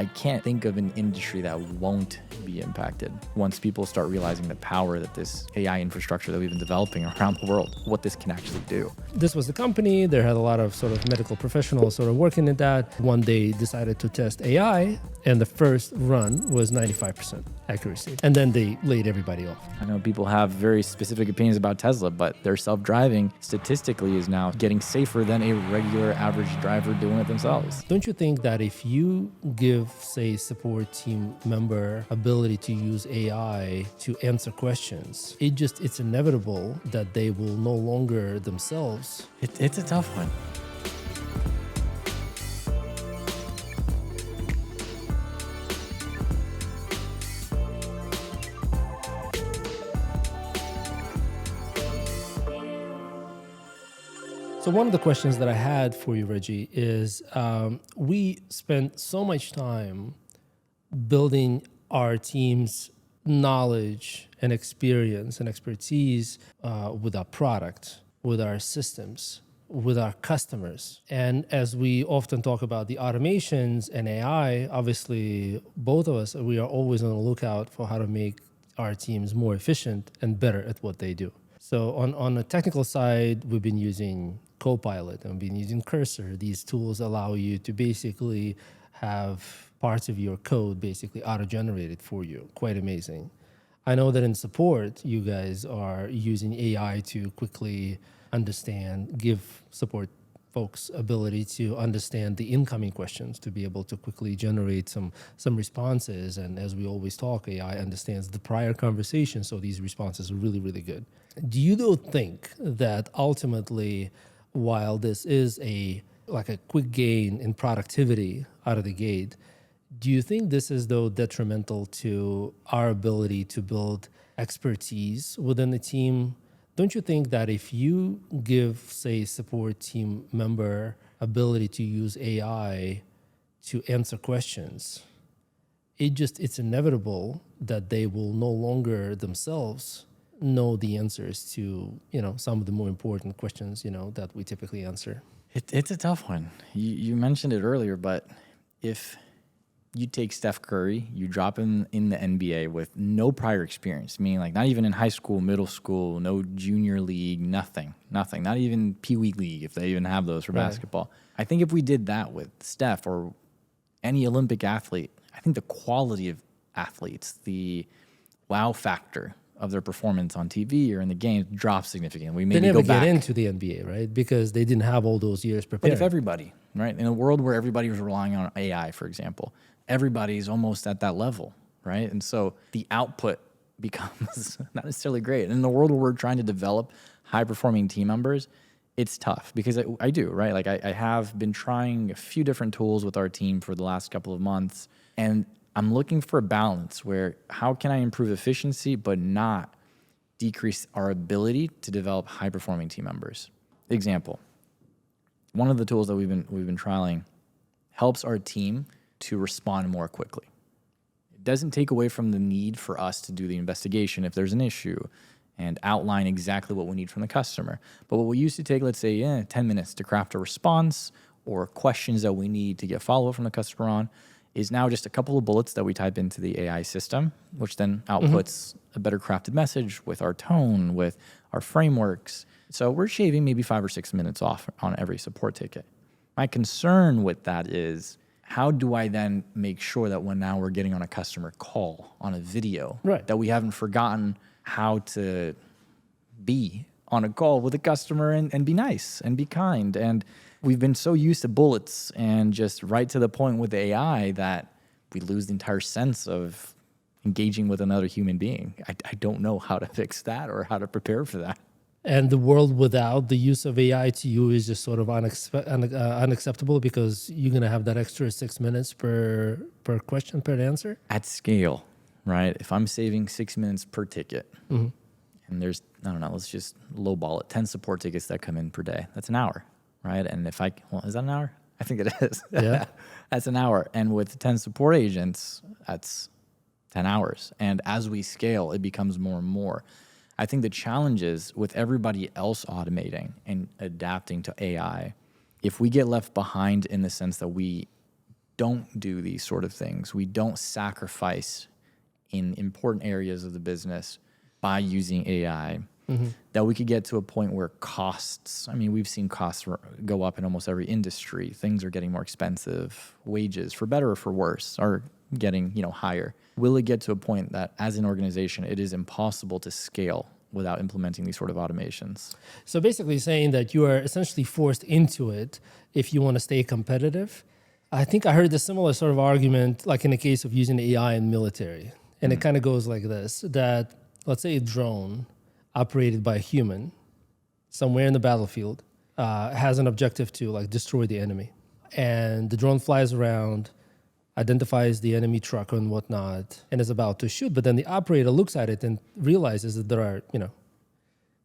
I can't think of an industry that won't be impacted once people start realizing the power that this AI infrastructure that we've been developing around the world, what this can actually do. This was the company. There had a lot of sort of medical professionals sort of working in that. One day decided to test AI, and the first run was 95% accuracy. And then they laid everybody off. I know people have very specific opinions about Tesla, but their self-driving statistically is now getting safer than a regular average driver doing it themselves. Don't you think that if you give, say, support team member ability to use AI to answer questions, it's inevitable that they will no longer themselves? It's a tough one. So one of the questions that I had for you, Reggie, is we spent so much time building our team's knowledge and experience and expertise with our product, with our systems, with our customers. And as we often talk about the automations and AI, obviously, both of us, we are always on the lookout for how to make our teams more efficient and better at what they do. So on the technical side, we've been using Copilot and we've been using Cursor. These tools allow you to basically have parts of your code basically auto-generated for you. Quite amazing. I know that in support, you guys are using AI to quickly understand, give support folks ability to understand the incoming questions, to be able to quickly generate some responses. And as we always talk, AI understands the prior conversation, so these responses are really, really good. Do you though think that ultimately, while this is a quick gain in productivity out of the gate, do you think this is though detrimental to our ability to build expertise within the team? Don't you think that if you give, say, support team member ability to use AI to answer questions, it's inevitable that they will no longer themselves know the answers to, some of the more important questions, that we typically answer? It's a tough one. You mentioned it earlier, but if you take Steph Curry, you drop him in the NBA with no prior experience, meaning like not even in high school, middle school, no junior league, nothing, not even Pee Wee League, if they even have those for basketball. I think if we did that with Steph or any Olympic athlete, I think the quality of athletes, the wow factor of their performance on TV or in the game drops significantly. We maybe they never go back get into the NBA, right? Because they didn't have all those years prepared. But if everybody, right, in a world where everybody was relying on AI, for example, everybody's almost at that level, right? And so the output becomes not necessarily great. And in the world where we're trying to develop high-performing team members, it's tough because I do, right? Like I have been trying a few different tools with our team for the last couple of months, and I'm looking for a balance where how can I improve efficiency but not decrease our ability to develop high-performing team members? Example, one of the tools that we've been trialing helps our team to respond more quickly. It doesn't take away from the need for us to do the investigation if there's an issue and outline exactly what we need from the customer. But what we used to take, let's say, 10 minutes to craft a response or questions that we need to get follow-up from the customer on is now just a couple of bullets that we type into the AI system, which then outputs a better crafted message with our tone, with our frameworks. So we're shaving maybe 5 or 6 minutes off on every support ticket. My concern with that is, how do I then make sure that when now we're getting on a customer call, on a video, right, that we haven't forgotten how to be on a call with a customer and be nice and be kind? And we've been so used to bullets and just right to the point with AI that we lose the entire sense of engaging with another human being. I don't know how to fix that or how to prepare for that. And the world without the use of AI to you is just sort of unacceptable because you're going to have that extra 6 minutes per question, per answer? At scale, right? If I'm saving 6 minutes per ticket, and there's, I don't know, let's just lowball it, 10 support tickets that come in per day, that's an hour, right? And if is that an hour? I think it is. Yeah. That's an hour. And with 10 support agents, that's 10 hours. And as we scale, it becomes more and more. I think the challenge is with everybody else automating and adapting to AI, if we get left behind in the sense that we don't do these sort of things, we don't sacrifice in important areas of the business by using AI, that we could get to a point where costs, I mean, we've seen costs go up in almost every industry. Things are getting more expensive. Wages, for better or for worse, are getting, higher. Will it get to a point that as an organization, it is impossible to scale without implementing these sort of automations? So basically saying that you are essentially forced into it if you want to stay competitive. I think I heard a similar sort of argument, like in the case of using AI in military. And it kind of goes like this, that let's say a drone operated by a human somewhere in the battlefield has an objective to like destroy the enemy. And the drone flies around, identifies the enemy truck and whatnot, and is about to shoot. But then the operator looks at it and realizes that there are,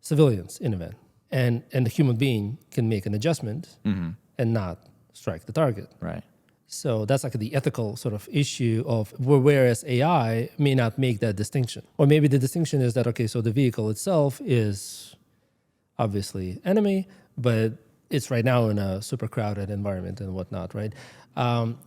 civilians in the event. And the human being can make an adjustment and not strike the target. Right. So that's like the ethical sort of issue of whereas AI may not make that distinction. Or maybe the distinction is that, okay, so the vehicle itself is obviously enemy, but it's right now in a super crowded environment and whatnot, right? And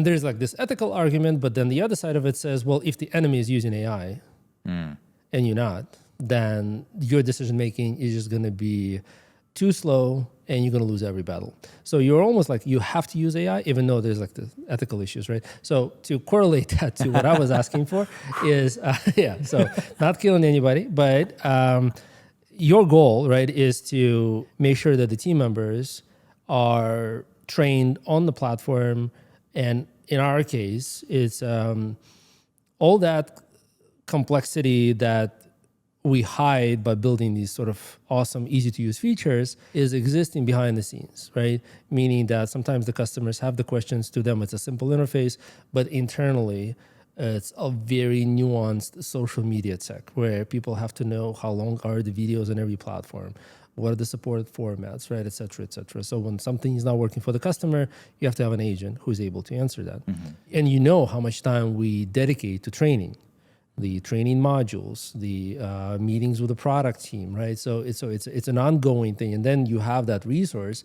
there's like this ethical argument, but then the other side of it says, well, if the enemy is using AI and you're not, then your decision-making is just going to be too slow and you're going to lose every battle. So you're almost like you have to use AI, even though there's like the ethical issues, right? So to correlate that to what I was asking for is, so not killing anybody, but your goal, right, is to make sure that the team members are trained on the platform. And in our case, it's all that complexity that we hide by building these sort of awesome, easy to use features is existing behind the scenes, right? Meaning that sometimes the customers have the questions to them. It's a simple interface, but internally it's a very nuanced social media tech where people have to know how long are the videos on every platform, what are the support formats, right, et cetera, et cetera. So when something is not working for the customer, you have to have an agent who's able to answer that. And you know how much time we dedicate to training, the training modules, the meetings with the product team, right? So it's an ongoing thing. And then you have that resource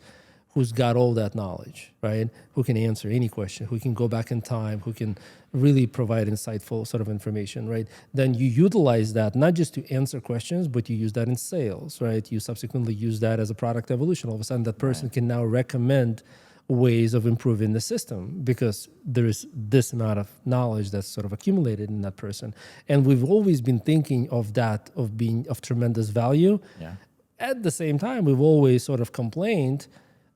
who's got all that knowledge, right? Who can answer any question, who can go back in time, who can really provide insightful sort of information, right? Then you utilize that not just to answer questions, but you use that in sales, right? You subsequently use that as a product evolution. All of a sudden, that person can now recommend ways of improving the system because there is this amount of knowledge that's sort of accumulated in that person. And we've always been thinking of that, of being of tremendous value. Yeah. At the same time, we've always sort of complained,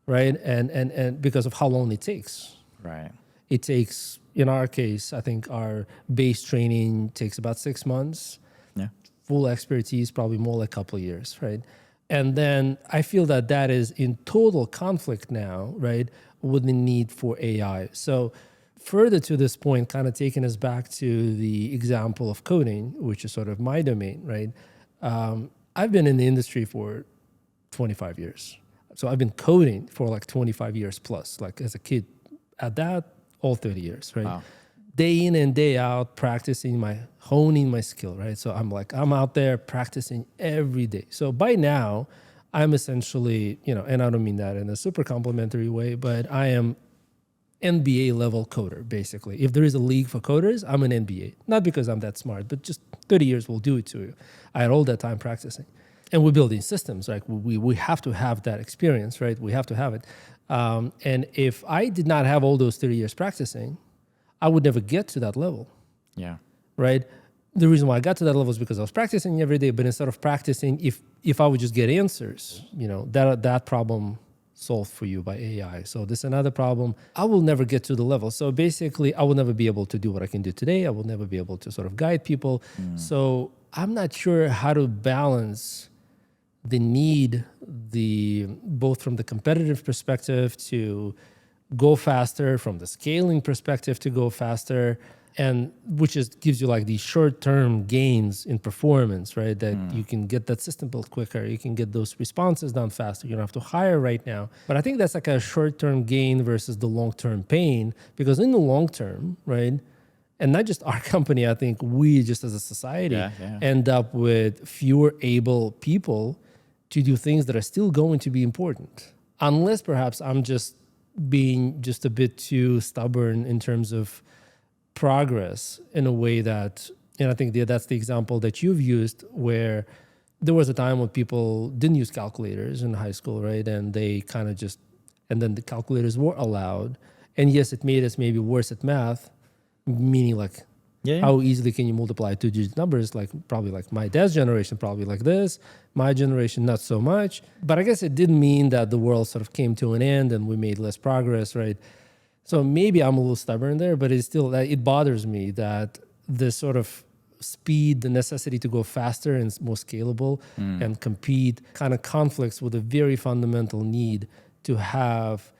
right? And because of how long it takes. Right. It takes, in our case, I think our base training takes about 6 months. Yeah. Full expertise, probably more like a couple of years, right? And then I feel that that is in total conflict now, right, with the need for AI. So further to this point, kind of taking us back to the example of coding, which is sort of my domain, right? I've been in the industry for 25 years. So I've been coding for like 25 years plus, like as a kid. At that, all 30 years, right? Wow. Day in and day out, honing my skill, right? So I'm out there practicing every day. So by now, I'm essentially, and I don't mean that in a super complimentary way, but I am NBA level coder, basically. If there is a league for coders, I'm an NBA. Not because I'm that smart, but just 30 years will do it to you. I had all that time practicing. And we're building systems, right? We have to have that experience, right? We have to have it. And if I did not have all those 30 years practicing, I would never get to that level. Yeah. Right? The reason why I got to that level is because I was practicing every day, but instead of practicing, if I would just get answers, that problem solved for you by AI. So this is another problem. I will never get to the level. So basically, I will never be able to do what I can do today. I will never be able to sort of guide people. So I'm not sure how to balance the need, both from the competitive perspective to go faster, from the scaling perspective to go faster, and which gives you like these short-term gains in performance, right? That you can get that system built quicker, you can get those responses done faster. You don't have to hire right now. But I think that's like a short-term gain versus the long-term pain, because in the long term, right? And not just our company, I think we just as a society end up with fewer able people to do things that are still going to be important. Unless perhaps I'm just being just a bit too stubborn in terms of progress in a way that, and I think that's the example that you've used, where there was a time when people didn't use calculators in high school, right? And they kind of just, and then the calculators were allowed. And yes, it made us maybe worse at math, meaning like, Yeah. how easily can you multiply two-digit numbers? Like probably like my dad's generation, probably like this. My generation, not so much. But I guess it didn't mean that the world sort of came to an end and we made less progress, right? So maybe I'm a little stubborn there, but it's still, it bothers me that this sort of speed, the necessity to go faster and more scalable and compete kind of conflicts with a very fundamental need to have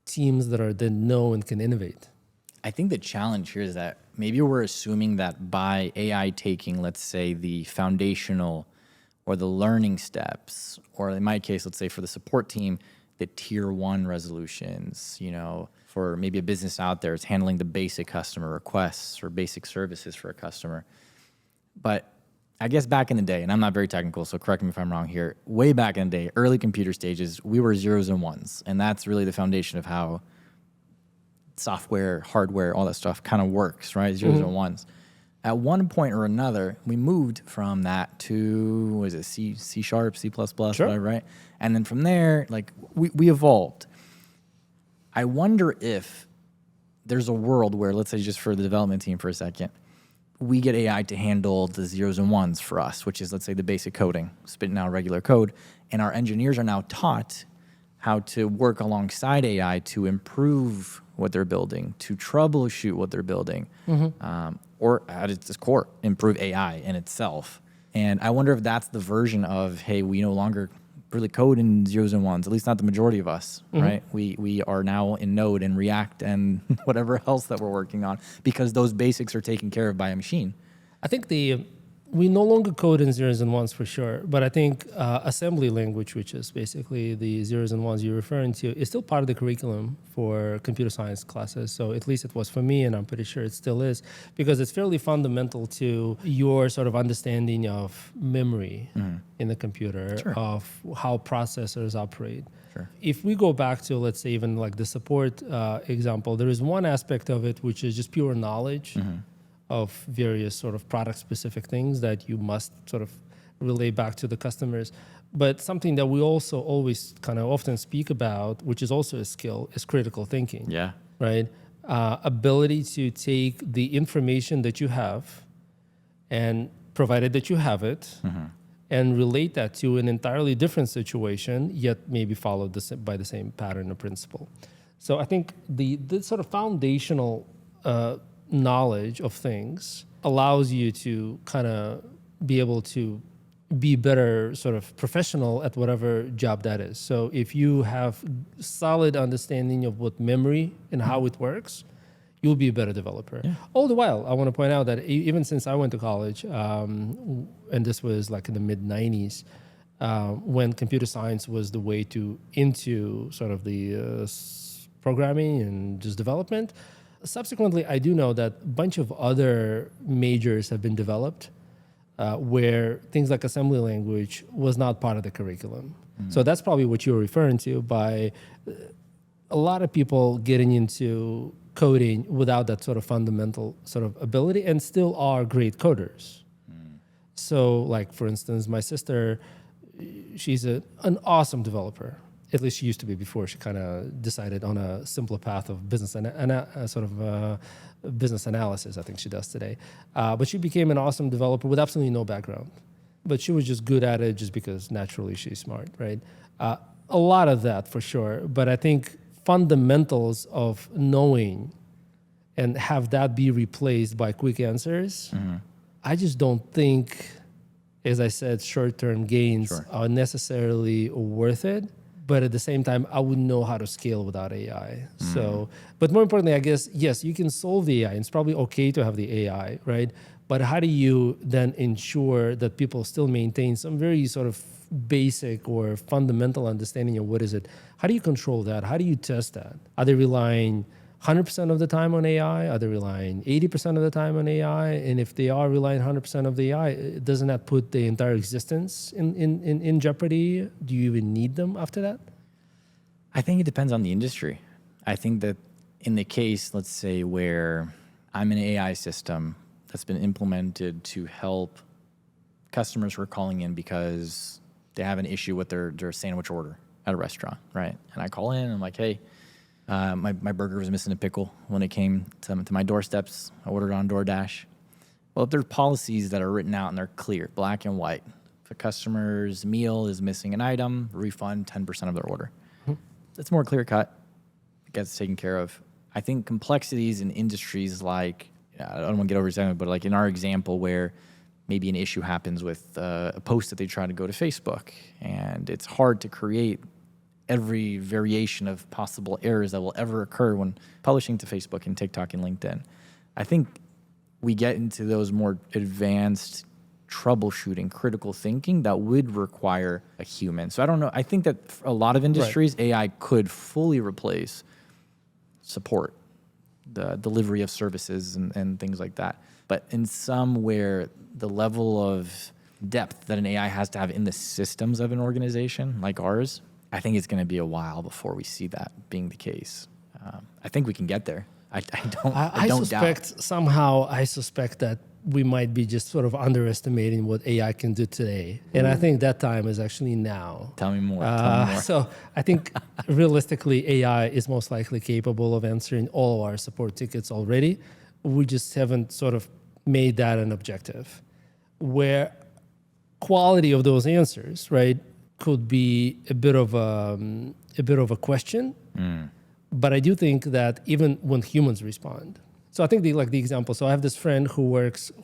teams that are then know and can innovate. I think the challenge here is that maybe we're assuming that by AI taking, let's say, the foundational or the learning steps, or in my case, let's say for the support team, the tier 1 resolutions, for maybe a business out there, it's handling the basic customer requests or basic services for a customer. But I guess back in the day, and I'm not very technical, so correct me if I'm wrong here, way back in the day, early computer stages, we were zeros and ones. And that's really the foundation of how software, hardware, all that stuff kind of works, right? Zeros and ones. At one point or another, we moved from that to, what is it, C Sharp, C++, Sure. right? And then from there, like, we evolved. I wonder if there's a world where, let's say just for the development team for a second, we get AI to handle the zeros and ones for us, which is, let's say, the basic coding, spitting out regular code. And our engineers are now taught how to work alongside AI to improve what they're building, to troubleshoot what they're building, or at its core, improve AI in itself. And I wonder if that's the version of, hey, we no longer really code in zeros and ones, at least not the majority of us, right? We are now in Node and React and whatever else that we're working on because those basics are taken care of by a machine. I think we no longer code in zeros and ones for sure, but I think assembly language, which is basically the zeros and ones you're referring to, is still part of the curriculum for computer science classes. So at least it was for me, and I'm pretty sure it still is, because it's fairly fundamental to your sort of understanding of memory in the computer, of how processors operate. Sure. If we go back to, let's say, even like the support example, there is one aspect of it which is just pure knowledge of various sort of product-specific things that you must sort of relay back to the customers. But something that we also always kind of often speak about, which is also a skill, is critical thinking. Yeah. Right? Ability to take the information that you have, and provided that you have it, and relate that to an entirely different situation, yet maybe followed by the same pattern or principle. So I think the sort of foundational knowledge of things allows you to kind of be able to be better sort of professional at whatever job that is. So if you have solid understanding of what memory and how it works, you'll be a better developer. Yeah. All the while, I want to point out that even since I went to college, and this was like in the mid 90s, when computer science was the way into sort of the programming and just development. Subsequently, I do know that a bunch of other majors have been developed where things like assembly language was not part of the curriculum. So that's probably what you're referring to by a lot of people getting into coding without that sort of fundamental sort of ability and still are great coders. So like, for instance, my sister, she's an awesome developer. At least she used to be before she kind of decided on a simpler path of business business analysis. I think she does today. But she became an awesome developer with absolutely no background. But she was just good at it just because naturally she's smart, right? A lot of that for sure. But I think fundamentals of knowing and have that be replaced by quick answers, I just don't think, as I said, short-term gains are necessarily worth it. But at the same time, I wouldn't know how to scale without AI. So, but more importantly, I guess, yes, you can solve the AI. And it's probably okay to have the AI, right? But how do you then ensure that people still maintain some very sort of basic or fundamental understanding of what is it? How do you control that? How do you test that? Are they relying 100% of the time on AI? Are they relying 80% of the time on AI? And if they are relying 100% of the AI, doesn't that put the entire existence in jeopardy? Do you even need them after that? I think it depends on the industry. I think that in the case, let's say, where I'm an AI system that's been implemented to help customers who are calling in because they have an issue with their sandwich order at a restaurant, right? And I call in and I'm like, hey, my burger was missing a pickle when it came to my doorsteps. I ordered on DoorDash. Well, if there's policies that are written out and they're clear, black and white, if a customer's meal is missing an item, refund 10% of their order. It's more clear cut. It gets taken care of. I think complexities in industries like, I don't want to get overextended, but like in our example where maybe an issue happens with a post that they try to go to Facebook, and it's hard to create every variation of possible errors that will ever occur when publishing to Facebook and TikTok and LinkedIn. I think we get into those more advanced troubleshooting, critical thinking that would require a human. So I don't know. I think that for a lot of industries, AI could fully replace support, the delivery of services and things like that. But in some where the level of depth that an AI has to have in the systems of an organization like ours, I think it's going to be a while before we see that being the case. I think we can get there. I don't doubt. I suspect that we might be just sort of underestimating what AI can do today. And I think that time is actually now. Tell me more. Tell me more. So I think realistically, AI is most likely capable of answering all of our support tickets already. We just haven't sort of made that an objective. Where quality of those answers, right, could be a bit of a question. But I do think that even when humans respond, so I think the example. So I have this friend who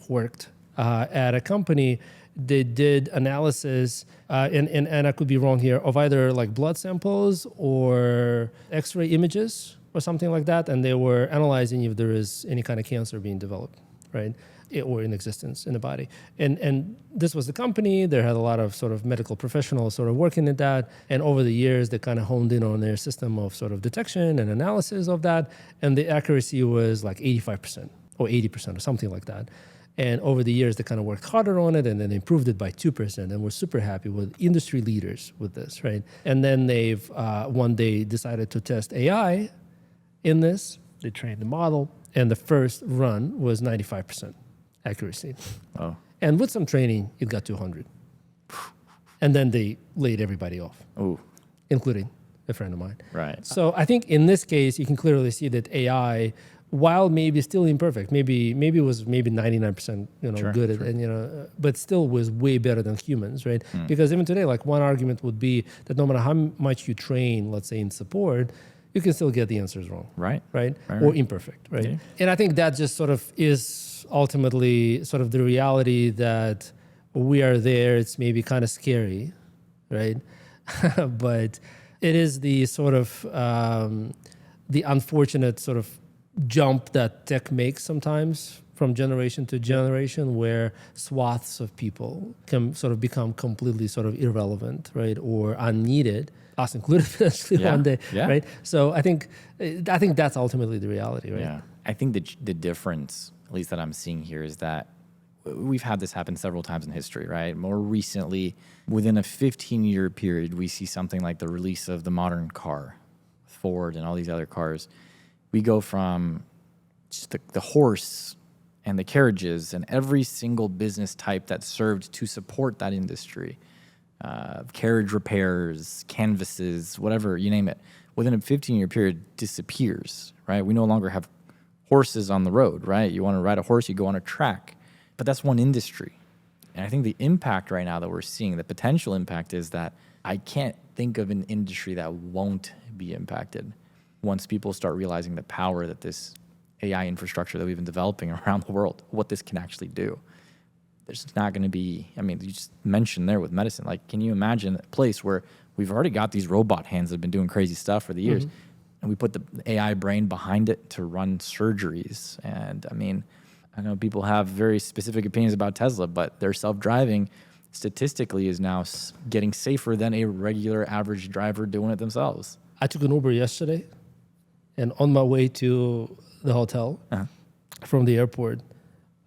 worked at a company. They did analysis, and I could be wrong here, of either like blood samples or X-ray images or something like that, and they were analyzing if there is any kind of cancer being developed, right, or in existence in the body. And this was the company. They had a lot of sort of medical professionals sort of working at that. And over the years, they kind of honed in on their system of sort of detection and analysis of that. And the accuracy was like 85% or 80% or something like that. And over the years, they kind of worked harder on it and then improved it by 2%. And we're super happy with industry leaders with this, right? And then they've one day decided to test AI in this. They trained the model. And the first run was 95% accuracy. Oh. And with some training, it got to 100. And then they laid everybody off, including a friend of mine. Right. So I think in this case, you can clearly see that AI, while maybe still imperfect, maybe it was 99%, good, and but still was way better than humans, right? Because even today, like one argument would be that no matter how much you train, let's say in support, you can still get the answers wrong, right? Or imperfect, right? Yeah. And I think that just sort of is ultimately sort of the reality that we are there. It's maybe kind of scary, right? But it is the sort of the unfortunate sort of jump that tech makes sometimes from generation to generation, where swaths of people can sort of become completely sort of irrelevant, right, or unneeded, us included eventually one day, right? So I think that's ultimately the reality, right? Yeah, I think the difference, at least that I'm seeing here, is that we've had this happen several times in history, right? More recently, within a 15-year period, we see something like the release of the modern car, Ford and all these other cars. We go from just the horse and the carriages and every single business type that served to support that industry, carriage repairs, canvases, whatever, you name it, within a 15-year period disappears, right? We no longer have horses on the road, right? You want to ride a horse, you go on a track. But that's one industry. And I think the impact right now that we're seeing, the potential impact, is that I can't think of an industry that won't be impacted once people start realizing the power that this AI infrastructure that we've been developing around the world, what this can actually do. There's not going to be, I mean, you just mentioned there with medicine, like, can you imagine a place where we've already got these robot hands that have been doing crazy stuff for the years, and we put the AI brain behind it to run surgeries? And I mean, I know people have very specific opinions about Tesla, but their self-driving statistically is now getting safer than a regular average driver doing it themselves. I took an Uber yesterday, and on my way to the hotel from the airport,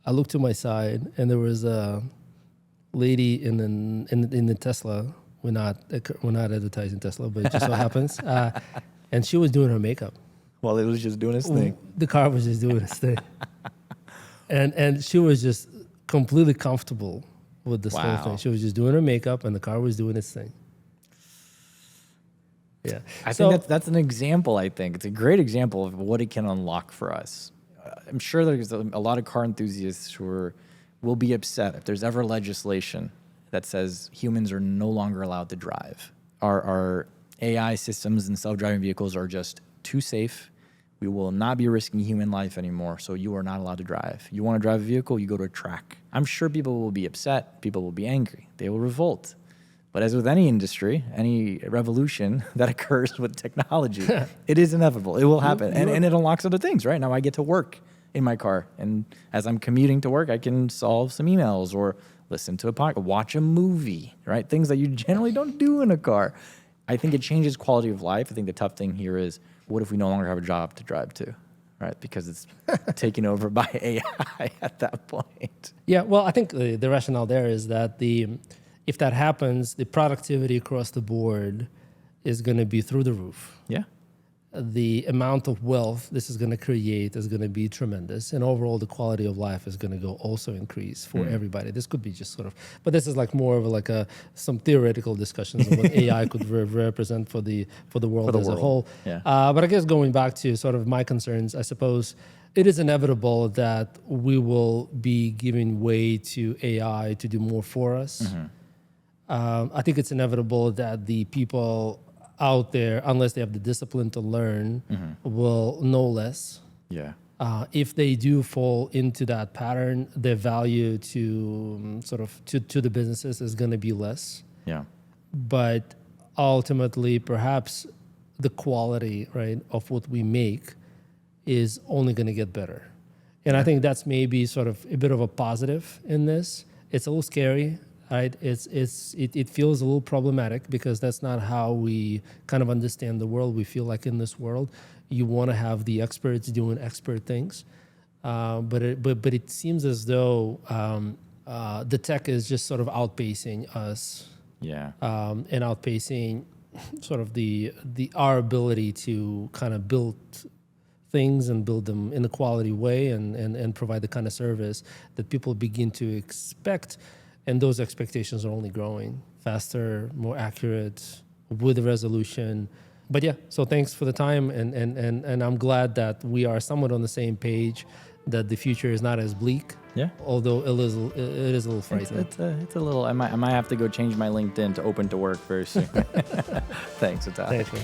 I looked to my side, and there was a lady in the Tesla. We're not advertising Tesla, but it just so happens. And she was doing her makeup. While it was just doing its thing. The car was just doing its thing. And she was just completely comfortable with this whole Wow. thing. She was just doing her makeup and the car was doing its thing. Yeah. I think that's an example, I think. It's a great example of what it can unlock for us. I'm sure there's a lot of car enthusiasts who will be upset if there's ever legislation that says humans are no longer allowed to drive. Our AI systems and self-driving vehicles are just too safe. We will not be risking human life anymore, so you are not allowed to drive. You want to drive a vehicle, you go to a track. I'm sure people will be upset. People will be angry. They will revolt. But as with any industry, any revolution that occurs with technology, it is inevitable. It will happen. And it unlocks other things, right? Now I get to work in my car. And as I'm commuting to work, I can solve some emails or listen to a podcast, watch a movie, right? Things that you generally don't do in a car. I think it changes quality of life. I think the tough thing here is, what if we no longer have a job to drive to, right? Because it's taken over by AI at that point. Yeah, well, I think the rationale there is that if that happens, the productivity across the board is going to be through the roof. Yeah. The amount of wealth this is going to create is going to be tremendous. And overall, the quality of life is going to go also increase for everybody. This could be just sort of, but this is like more of some theoretical discussions of what AI could represent for the world as a whole. Yeah. But I guess going back to sort of my concerns, I suppose it is inevitable that we will be giving way to AI to do more for us. I think it's inevitable that the people out there, unless they have the discipline to learn, will know less. Yeah. If they do fall into that pattern, their value to to the businesses is going to be less. Yeah. But ultimately, perhaps the quality, right, of what we make is only going to get better. And I think that's maybe sort of a bit of a positive in this. It's a little scary. Right? It feels a little problematic because that's not how we kind of understand the world. We feel like in this world, you want to have the experts doing expert things, but it seems as though the tech is just sort of outpacing us. Yeah. And outpacing sort of our ability to kind of build things and build them in a quality way and provide the kind of service that people begin to expect. And those expectations are only growing faster, more accurate, with the resolution. But yeah, so thanks for the time. And I'm glad that we are somewhat on the same page, that the future is not as bleak. Yeah. Although it is a little frightening. It's a little, I might have to go change my LinkedIn to open to work very soon. Thanks, Itali. Thanks, man.